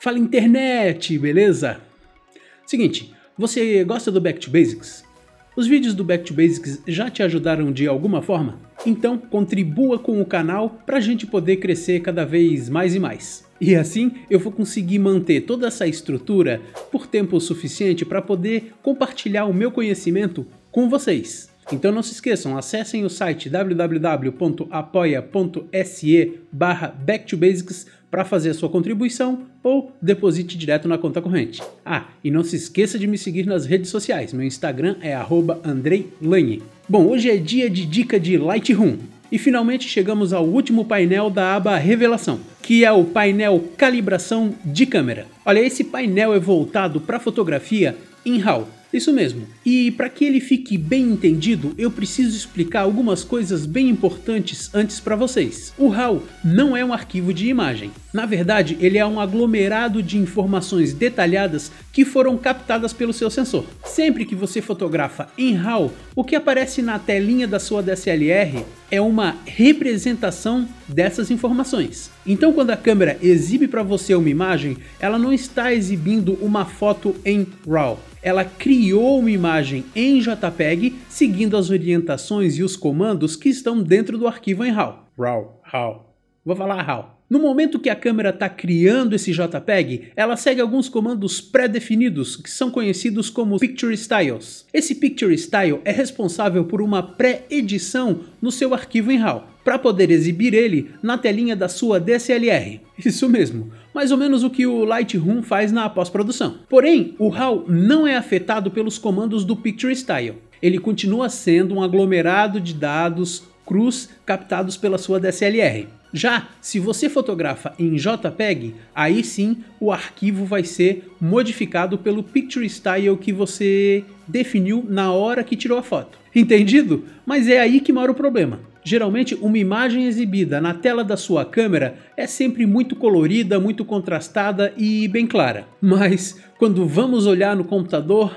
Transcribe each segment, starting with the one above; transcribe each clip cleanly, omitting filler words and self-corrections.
Fala internet, beleza? Seguinte, você gosta do Back to Basics? Os vídeos do Back to Basics já te ajudaram de alguma forma? Então contribua com o canal para a gente poder crescer cada vez mais e mais. E assim eu vou conseguir manter toda essa estrutura por tempo suficiente para poder compartilhar o meu conhecimento com vocês. Então não se esqueçam, acessem o site www.apoia.se/backtobasics para fazer a sua contribuição ou deposite direto na conta corrente. E não se esqueça de me seguir nas redes sociais, meu Instagram é @andreilanhe. Bom, hoje é dia de dica de Lightroom e finalmente chegamos ao último painel da aba Revelação, que é o painel Calibração de Câmera. Olha, esse painel é voltado para fotografia em RAW. Isso mesmo, e para que ele fique bem entendido, eu preciso explicar algumas coisas bem importantes antes para vocês. O RAW não é um arquivo de imagem. Na verdade, ele é um aglomerado de informações detalhadas que foram captadas pelo seu sensor. Sempre que você fotografa em RAW, o que aparece na telinha da sua DSLR é uma representação dessas informações. Então, quando a câmera exibe para você uma imagem, ela não está exibindo uma foto em RAW. Ela criou uma imagem em JPEG seguindo as orientações e os comandos que estão dentro do arquivo em RAW. RAW. Vou falar RAW. No momento que a câmera está criando esse JPEG, ela segue alguns comandos pré-definidos que são conhecidos como Picture Styles. Esse Picture Style é responsável por uma pré-edição no seu arquivo em RAW, para poder exibir ele na telinha da sua DSLR. Isso mesmo, mais ou menos o que o Lightroom faz na pós-produção. Porém, o RAW não é afetado pelos comandos do Picture Style. Ele continua sendo um aglomerado de dados crus captados pela sua DSLR. Já se você fotografa em JPEG, aí sim o arquivo vai ser modificado pelo Picture Style que você definiu na hora que tirou a foto. Entendido? Mas é aí que mora o problema. Geralmente uma imagem exibida na tela da sua câmera é sempre muito colorida, muito contrastada e bem clara. Mas quando vamos olhar no computador,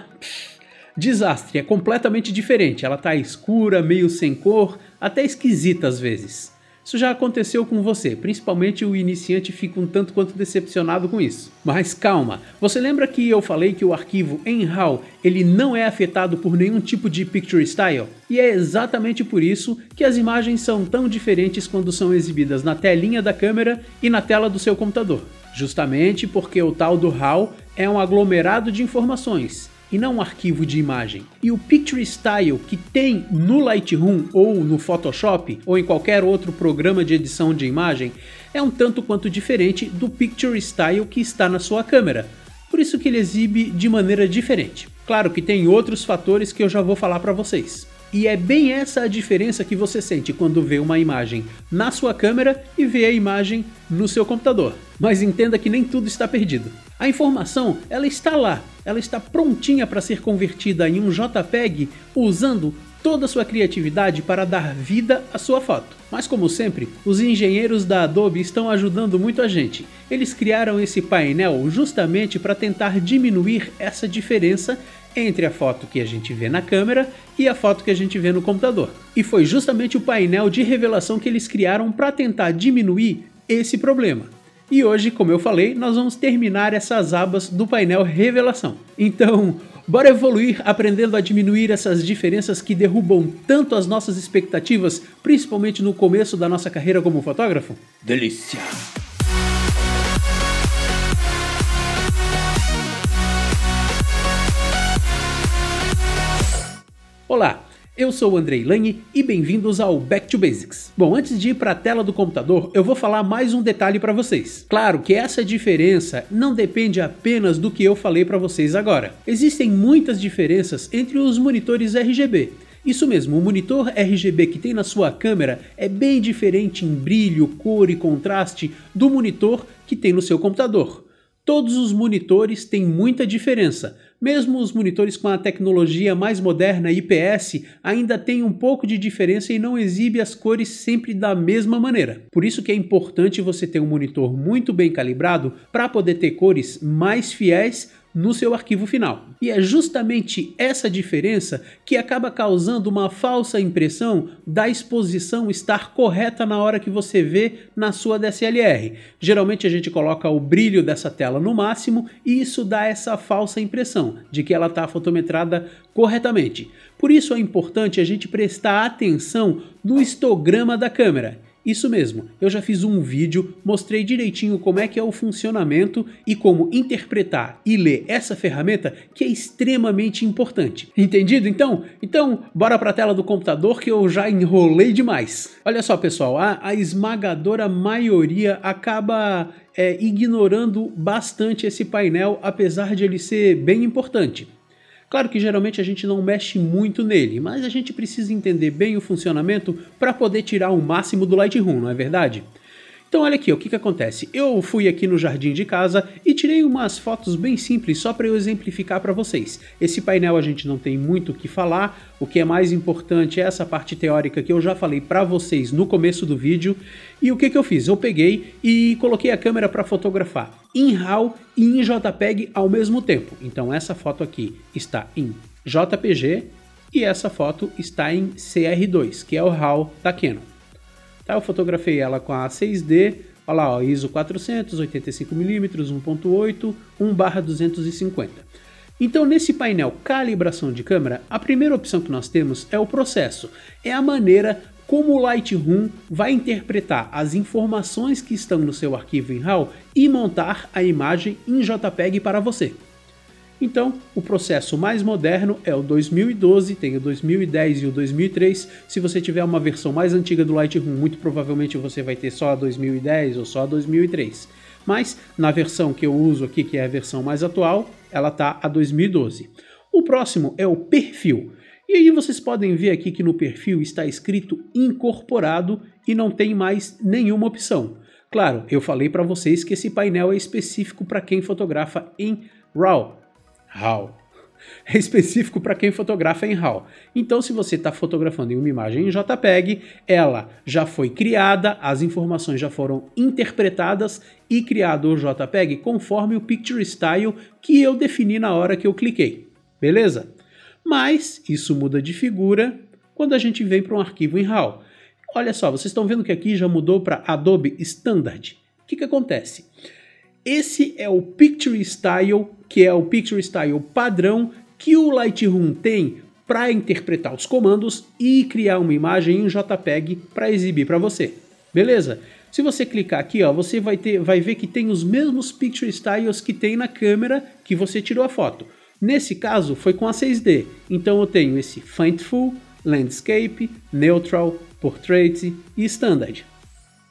desastre, é completamente diferente. Ela está escura, meio sem cor, até esquisita às vezes. Isso já aconteceu com você, principalmente o iniciante fica um tanto quanto decepcionado com isso. Mas calma, você lembra que eu falei que o arquivo em RAW ele não é afetado por nenhum tipo de Picture Style? E é exatamente por isso que as imagens são tão diferentes quando são exibidas na telinha da câmera e na tela do seu computador. Justamente porque o tal do RAW é um aglomerado de informações e não um arquivo de imagem. E o Picture Style que tem no Lightroom ou no Photoshop ou em qualquer outro programa de edição de imagem é um tanto quanto diferente do Picture Style que está na sua câmera. Por isso que ele exibe de maneira diferente. Claro que tem outros fatores que eu já vou falar para vocês. E é bem essa a diferença que você sente quando vê uma imagem na sua câmera e vê a imagem no seu computador. Mas entenda que nem tudo está perdido. A informação, ela está lá, ela está prontinha para ser convertida em um JPEG usando toda a sua criatividade para dar vida à sua foto. Mas como sempre, os engenheiros da Adobe estão ajudando muito a gente. Eles criaram esse painel justamente para tentar diminuir essa diferença entre a foto que a gente vê na câmera e a foto que a gente vê no computador. E foi justamente o painel de revelação que eles criaram para tentar diminuir esse problema. E hoje, como eu falei, nós vamos terminar essas abas do painel Revelação. Então, bora evoluir aprendendo a diminuir essas diferenças que derrubam tanto as nossas expectativas, principalmente no começo da nossa carreira como fotógrafo? Delícia! Olá! Eu sou o Andrei Lanhe e bem-vindos ao Back to Basics. Bom, antes de ir para a tela do computador, eu vou falar mais um detalhe para vocês. Claro que essa diferença não depende apenas do que eu falei para vocês agora. Existem muitas diferenças entre os monitores RGB. Isso mesmo, o monitor RGB que tem na sua câmera é bem diferente em brilho, cor e contraste do monitor que tem no seu computador. Todos os monitores têm muita diferença. Mesmo os monitores com a tecnologia mais moderna IPS ainda tem um pouco de diferença e não exibe as cores sempre da mesma maneira. Por isso que é importante você ter um monitor muito bem calibrado para poder ter cores mais fiéis no seu arquivo final. E é justamente essa diferença que acaba causando uma falsa impressão da exposição estar correta na hora que você vê na sua DSLR. Geralmente a gente coloca o brilho dessa tela no máximo e isso dá essa falsa impressão de que ela está fotometrada corretamente. Por isso é importante a gente prestar atenção no histograma da câmera. Isso mesmo, eu já fiz um vídeo, mostrei direitinho como é que é o funcionamento e como interpretar e ler essa ferramenta que é extremamente importante. Entendido então? Então, bora para a tela do computador que eu já enrolei demais. Olha só pessoal, a esmagadora maioria acaba ignorando bastante esse painel, apesar de ele ser bem importante. Claro que geralmente a gente não mexe muito nele, mas a gente precisa entender bem o funcionamento para poder tirar o máximo do Lightroom, não é verdade? Então olha aqui, o que acontece? Eu fui aqui no jardim de casa e tirei umas fotos bem simples só para eu exemplificar para vocês. Esse painel a gente não tem muito o que falar, o que é mais importante é essa parte teórica que eu já falei para vocês no começo do vídeo. E o que eu fiz? Eu peguei e coloquei a câmera para fotografar em RAW e em JPEG ao mesmo tempo. Então essa foto aqui está em JPG e essa foto está em CR2, que é o RAW da Canon. Tá, eu fotografei ela com a 6D, olha lá, ó, ISO 400, 85mm, 1.8, 1/250. Então nesse painel calibração de câmera, a primeira opção que nós temos é o processo, é a maneira como o Lightroom vai interpretar as informações que estão no seu arquivo em RAW e montar a imagem em JPEG para você. Então, o processo mais moderno é o 2012, tem o 2010 e o 2003. Se você tiver uma versão mais antiga do Lightroom, muito provavelmente você vai ter só a 2010 ou só a 2003. Mas, na versão que eu uso aqui, que é a versão mais atual, ela está a 2012. O próximo é o perfil. E aí vocês podem ver aqui que no perfil está escrito incorporado e não tem mais nenhuma opção. Claro, eu falei para vocês que esse painel é específico para quem fotografa em RAW. É específico para quem fotografa em RAW. Então, se você está fotografando em uma imagem em JPEG, ela já foi criada, as informações já foram interpretadas e criado o JPEG conforme o Picture Style que eu defini na hora que eu cliquei. Beleza? Mas isso muda de figura quando a gente vem para um arquivo em RAW. Olha só, vocês estão vendo que aqui já mudou para Adobe Standard. O que acontece? Esse é o Picture Style, que é o Picture Style padrão que o Lightroom tem para interpretar os comandos e criar uma imagem em JPEG para exibir para você. Beleza? Se você clicar aqui, ó, você vai ver que tem os mesmos Picture Styles que tem na câmera que você tirou a foto. Nesse caso, foi com a 6D. Então eu tenho esse Faintful, Landscape, Neutral, Portrait e Standard.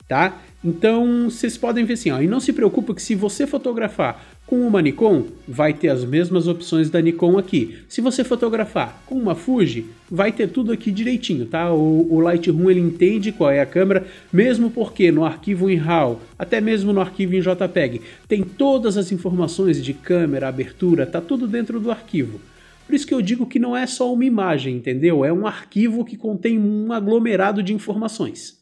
Tá? Então vocês podem ver assim, ó, e não se preocupe que se você fotografar com uma Nikon, vai ter as mesmas opções da Nikon aqui. Se você fotografar com uma Fuji, vai ter tudo aqui direitinho, tá? O Lightroom ele entende qual é a câmera, mesmo porque no arquivo em RAW, até mesmo no arquivo em JPEG, tem todas as informações de câmera, abertura, tá tudo dentro do arquivo. Por isso que eu digo que não é só uma imagem, entendeu? É um arquivo que contém um aglomerado de informações.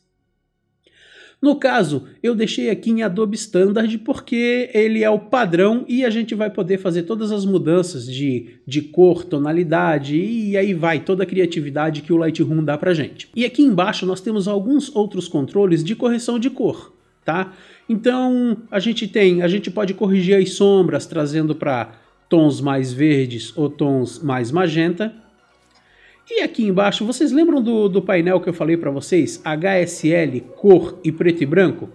No caso, eu deixei aqui em Adobe Standard porque ele é o padrão e a gente vai poder fazer todas as mudanças de cor, tonalidade e aí vai toda a criatividade que o Lightroom dá pra gente. E aqui embaixo nós temos alguns outros controles de correção de cor, tá? Então a gente pode corrigir as sombras trazendo para tons mais verdes ou tons mais magenta. E aqui embaixo, vocês lembram do painel que eu falei para vocês? HSL, cor e preto e branco?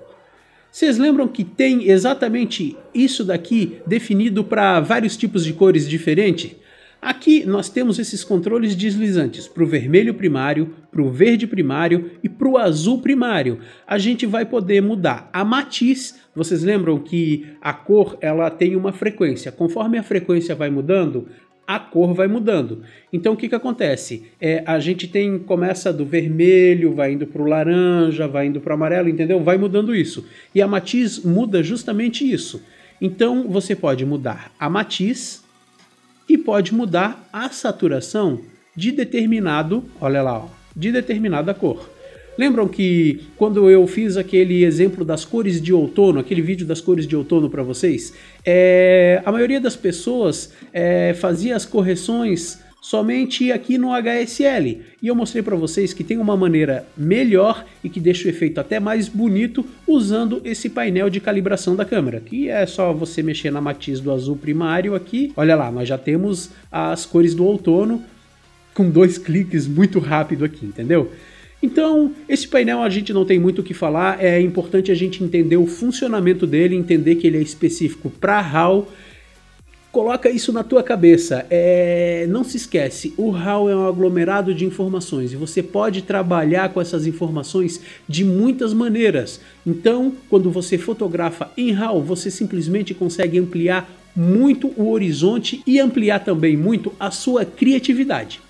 Vocês lembram que tem exatamente isso daqui definido para vários tipos de cores diferentes? Aqui nós temos esses controles deslizantes para o vermelho primário, para o verde primário e para o azul primário. A gente vai poder mudar a matiz. Vocês lembram que a cor ela tem uma frequência. Conforme a frequência vai mudando, a cor vai mudando. Então o que acontece? A gente começa do vermelho, vai indo para o laranja, vai indo para o amarelo, entendeu? Vai mudando isso. E a matiz muda justamente isso. Então você pode mudar a matiz e pode mudar a saturação de determinado, olha lá, ó, de determinada cor. Lembram que quando eu fiz aquele exemplo das cores de outono, aquele vídeo das cores de outono para vocês, a maioria das pessoas fazia as correções somente aqui no HSL, e eu mostrei para vocês que tem uma maneira melhor e que deixa o efeito até mais bonito usando esse painel de calibração da câmera, que é só você mexer na matiz do azul primário aqui. Olha lá, nós já temos as cores do outono com 2 cliques muito rápido aqui, entendeu? Então, esse painel a gente não tem muito o que falar, é importante a gente entender o funcionamento dele, entender que ele é específico para RAW. Coloca isso na tua cabeça, não se esquece, o RAW é um aglomerado de informações e você pode trabalhar com essas informações de muitas maneiras. Então, quando você fotografa em RAW, você simplesmente consegue ampliar muito o horizonte e ampliar também muito a sua criatividade.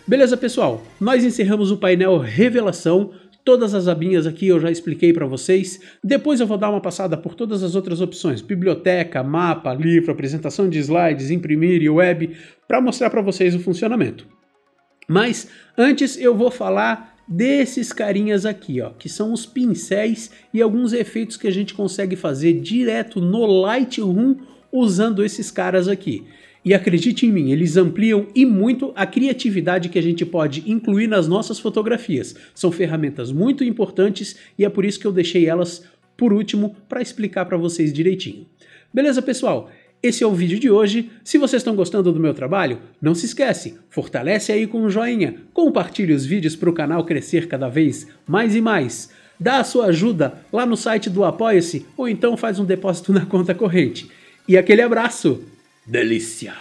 Beleza, pessoal? Nós encerramos o painel revelação. Todas as abinhas aqui eu já expliquei para vocês. Depois eu vou dar uma passada por todas as outras opções, biblioteca, mapa, livro, apresentação de slides, imprimir e web, para mostrar para vocês o funcionamento. Mas antes eu vou falar desses carinhas aqui, ó, que são os pincéis e alguns efeitos que a gente consegue fazer direto no Lightroom usando esses caras aqui. E acredite em mim, eles ampliam e muito a criatividade que a gente pode incluir nas nossas fotografias. São ferramentas muito importantes e é por isso que eu deixei elas por último para explicar para vocês direitinho. Beleza, pessoal? Esse é o vídeo de hoje. Se vocês estão gostando do meu trabalho, não se esquece, fortalece aí com um joinha, compartilhe os vídeos para o canal crescer cada vez mais e mais. Dá a sua ajuda lá no site do Apoia-se ou então faz um depósito na conta corrente. E aquele abraço! Delícia!